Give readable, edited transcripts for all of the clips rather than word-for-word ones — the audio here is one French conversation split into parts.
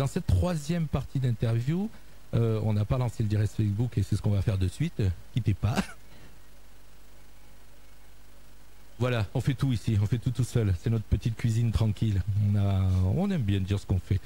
dans cette troisième partie d'interview, on n'a pas lancé le direct Facebook et c'est ce qu'on va faire de suite. Quittez pas. Voilà, on fait tout ici, on fait tout seul. C'est notre petite cuisine tranquille. On aime bien dire ce qu'on fait.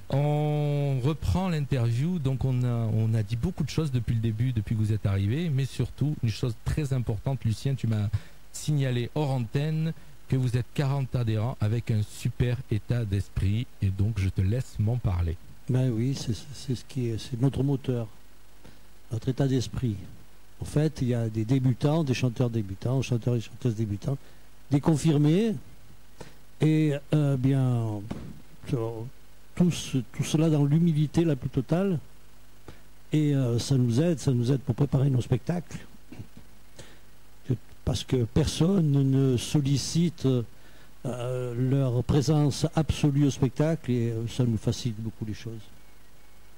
On reprend l'interview, donc on a dit beaucoup de choses depuis le début, depuis que vous êtes arrivé, mais surtout une chose très importante, Lucien, tu m'as signalé hors antenne que vous êtes 40 adhérents avec un super état d'esprit, et donc je te laisse m'en parler. Ben oui, c'est notre moteur, notre état d'esprit. En fait, il y a des débutants, des chanteurs débutants, chanteurs et chanteuses débutants, des confirmés, et bien tout cela dans l'humilité la plus totale. Et ça nous aide pour préparer nos spectacles. Parce que personne ne sollicite leur présence absolue au spectacle, et ça nous facilite beaucoup les choses.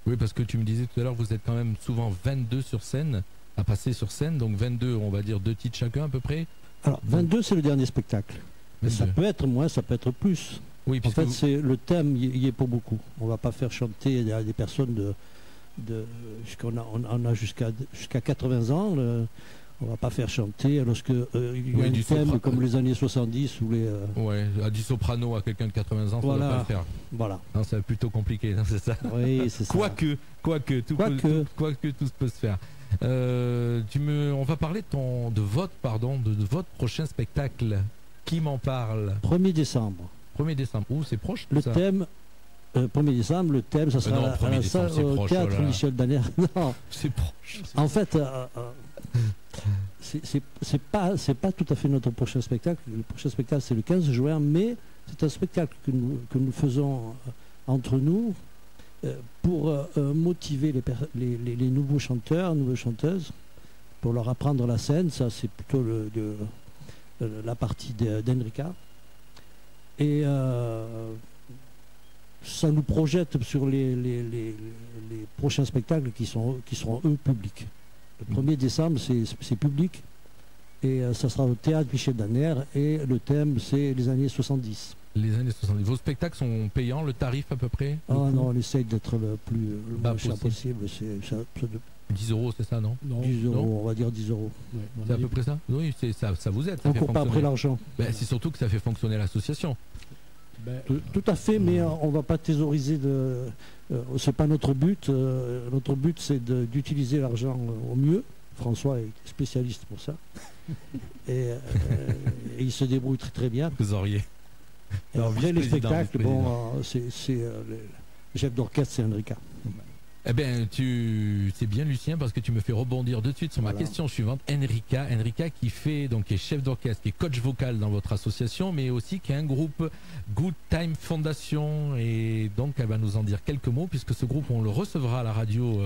Oui, parce que tu me disais tout à l'heure, vous êtes quand même souvent 22 sur scène, à passer sur scène, donc 22, on va dire 2 titres chacun à peu près. Alors 22 c'est le dernier spectacle, mais ça peut être moins, ça peut être plus. Oui, en fait c'est le thème y est pour beaucoup. On va pas faire chanter des personnes on a jusqu'à 80 ans, on va pas faire chanter lorsque il y a un thème comme les années 70 ou les ouais, à du soprano à quelqu'un de 80 ans, voilà, ça va pas le faire. Voilà. Non, c'est plutôt compliqué, c'est ça. Oui, c'est ça. Quoique tout peut se faire. On va parler de votre prochain spectacle. Qui m'en parle? 1er décembre. 1er décembre. Ouh, c'est proche. Le thème 1er décembre, le thème, ça sera à la salle au théâtre Michel Danner. Non, c'est proche. En fait, c'est pas tout à fait notre prochain spectacle. Le prochain spectacle, c'est le 15 juin, mais c'est un spectacle que nous faisons entre nous pour motiver les nouveaux chanteurs, nouvelles chanteuses, pour leur apprendre la scène. Ça, c'est plutôt la partie d'Enrica. Et ça nous projette sur les prochains spectacles qui seront eux publics. Le 1er décembre, c'est public, et ça sera au théâtre Michel Danner, et le thème, c'est les années 70. Les années 70. Vos spectacles sont payants, le tarif à peu près? Ah non, on essaye d'être le moins cher possible. 10 euros, c'est ça, non? 10 euros, non, on va dire 10 euros. Ouais, c'est à peu près ça? Oui, ça vous aide. On ne court pas après l'argent. Ben, c'est surtout que ça fait fonctionner l'association. Tout à fait, mais on ne va pas thésauriser c'est pas notre but. Notre but, c'est d'utiliser l'argent au mieux. François est spécialiste pour ça. et il se débrouille très très bien. Vous auriez. Et après les spectacles, le chef d'orchestre, c'est Enrica. Eh bien, c'est bien, Lucien, parce que tu me fais rebondir de suite sur ma question suivante. Enrica qui est chef d'orchestre, qui est coach vocal dans votre association, mais aussi qui a un groupe Good Time Foundation, et donc elle va nous en dire quelques mots, puisque ce groupe, on le recevra à la radio,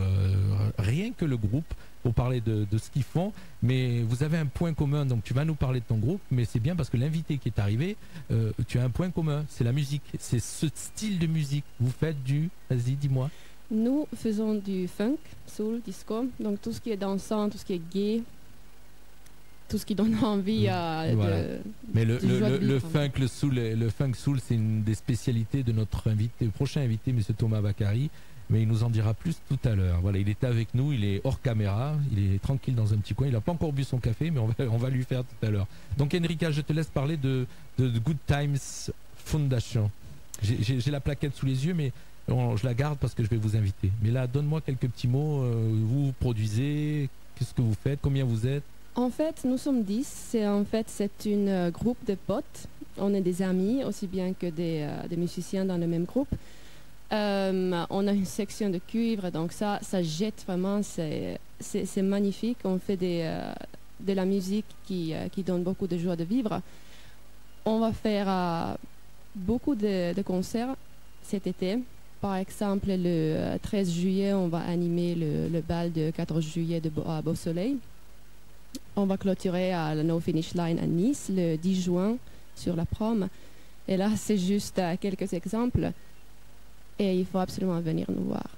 rien que le groupe, pour parler de ce qu'ils font. Mais vous avez un point commun, donc tu vas nous parler de ton groupe, mais c'est bien parce que l'invité qui est arrivé, tu as un point commun, c'est la musique, c'est ce style de musique. Vous faites vas-y, dis-moi. Nous faisons du funk, soul, disco, donc tout ce qui est dansant, tout ce qui est gay, tout ce qui donne envie à... Voilà. Mais le funk soul, c'est une des spécialités de notre prochain invité, M. Thomas Bakary, mais il nous en dira plus tout à l'heure. Voilà, il était avec nous, il est hors caméra, il est tranquille dans un petit coin, il n'a pas encore bu son café, mais on va lui faire tout à l'heure. Donc Enrica, je te laisse parler de Good Times Foundation. J'ai la plaquette sous les yeux, mais je la garde parce que je vais vous inviter. Mais là, donne-moi quelques petits mots. Vous produisez, qu'est-ce que vous faites, combien vous êtes? En fait, nous sommes 10. C'est un groupe de potes. On est des amis, aussi bien que des musiciens dans le même groupe. On a une section de cuivre, donc ça jette vraiment, c'est magnifique. On fait de la musique qui donne beaucoup de joie de vivre. On va faire beaucoup de concerts cet été. Par exemple, le 13 juillet, on va animer le bal de 14 juillet à Beau Soleil. On va clôturer à la No Finish Line à Nice le 10 juin sur la prom. Et là, c'est juste quelques exemples. Et il faut absolument venir nous voir.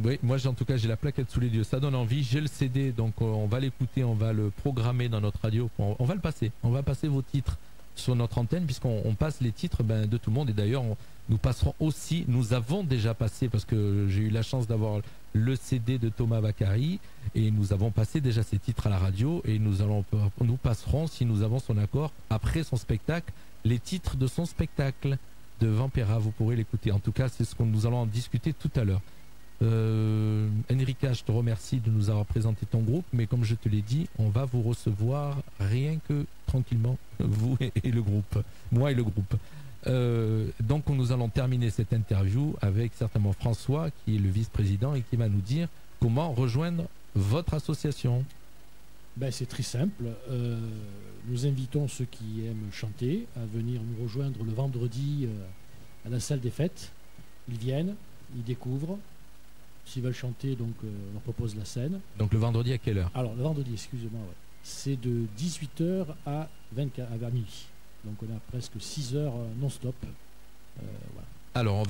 Oui, moi en tout cas j'ai la plaquette sous les yeux, ça donne envie. J'ai le CD, donc on va l'écouter, on va le programmer dans notre radio. On va le passer, on va passer vos titres sur notre antenne, puisqu'on passe les titres de tout le monde. Et d'ailleurs, nous passerons aussi, nous avons déjà passé, parce que j'ai eu la chance d'avoir le CD de Thomas Vaccari, et nous avons passé déjà ces titres à la radio, et nous passerons, si nous avons son accord, après son spectacle, les titres de son spectacle de Vampera. Vous pourrez l'écouter. En tout cas, c'est ce que nous allons en discuter tout à l'heure. Enrica, je te remercie de nous avoir présenté ton groupe, mais comme je te l'ai dit, on va vous recevoir rien que tranquillement, vous et le groupe, moi et le groupe. Donc nous allons terminer cette interview avec certainement François, qui est le vice-président et qui va nous dire comment rejoindre votre association. C'est très simple. Nous invitons ceux qui aiment chanter à venir nous rejoindre le vendredi à la salle des fêtes. Ils viennent, ils découvrent. S'ils veulent chanter, donc on leur propose la scène. Donc le vendredi à quelle heure? Alors le vendredi, excusez-moi, ouais. C'est de 18h à 24, à minuit. Donc on a presque 6 heures non-stop. Voilà. Alors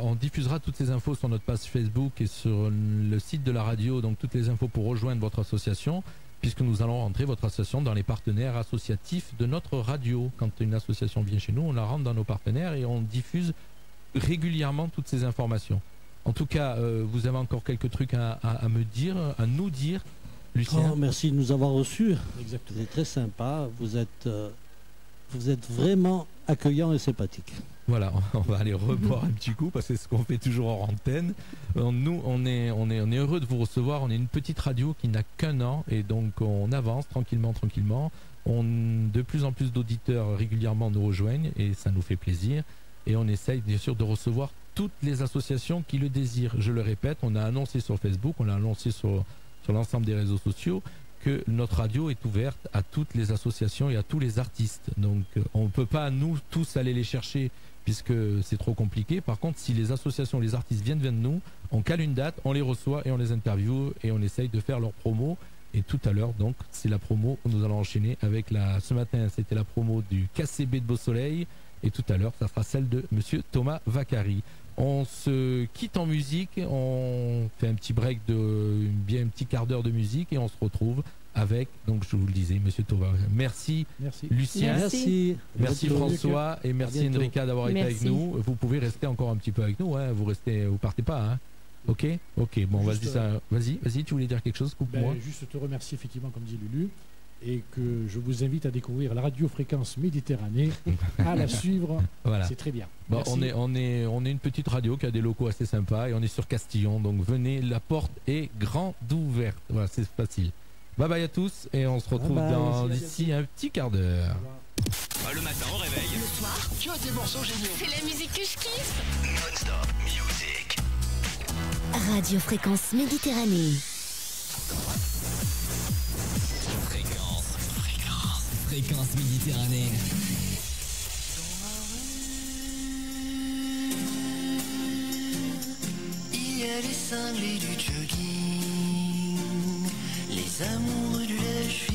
on diffusera toutes ces infos sur notre page Facebook et sur le site de la radio, donc toutes les infos pour rejoindre votre association, puisque nous allons rentrer votre association dans les partenaires associatifs de notre radio. Quand une association vient chez nous, on la rentre dans nos partenaires et on diffuse régulièrement toutes ces informations. En tout cas, vous avez encore quelques trucs à me dire, à nous dire, Lucien. Merci de nous avoir reçus. Exactement. C'est très sympa. Vous êtes vraiment accueillant et sympathique. Voilà, on va aller reboire un petit coup parce que c'est ce qu'on fait toujours en antenne. Nous, on est heureux de vous recevoir. On est une petite radio qui n'a qu'un an et donc on avance tranquillement. De plus en plus d'auditeurs régulièrement nous rejoignent et ça nous fait plaisir. Et on essaye bien sûr de recevoir toutes les associations qui le désirent. Je le répète, on a annoncé sur Facebook, on a annoncé sur l'ensemble des réseaux sociaux que notre radio est ouverte à toutes les associations et à tous les artistes. Donc on ne peut pas nous tous aller les chercher puisque c'est trop compliqué. Par contre, si les associations, les artistes viennent vers nous, on cale une date, on les reçoit et on les interviewe et on essaye de faire leur promo. Et tout à l'heure, donc, c'est la promo. Nous allons enchaîner avec ce matin, c'était la promo du KCB de Beau Soleil. Et tout à l'heure, ça sera celle de Monsieur Thomas Vaccari. On se quitte en musique, on fait un petit break un petit quart d'heure de musique et on se retrouve avec, donc je vous le disais, Monsieur Thomas. Merci. Lucien. Merci François et merci Enrica d'avoir été avec nous. Vous pouvez rester encore un petit peu avec nous, hein. Vous partez pas, hein. Ok, bon, vas-y, tu voulais dire quelque chose, coupe-moi. Juste te remercier effectivement, comme dit Lulu, et que je vous invite à découvrir la radio-fréquence Méditerranée, à la suivre. Voilà. C'est très bien. Bon, on est une petite radio qui a des locaux assez sympas et on est sur Castillon, donc venez, la porte est grande ouverte. Voilà, c'est facile. Bye bye à tous et on se retrouve d'ici un petit quart d'heure. Le matin au réveil. Le soir, tu as des morceaux géniaux. c'est la musique que je kiffe. Non-stop music. Radio Fréquence Méditerranée. Fréquence Méditerranée. Il y a les cinglés du jogging, les amoureux du lèche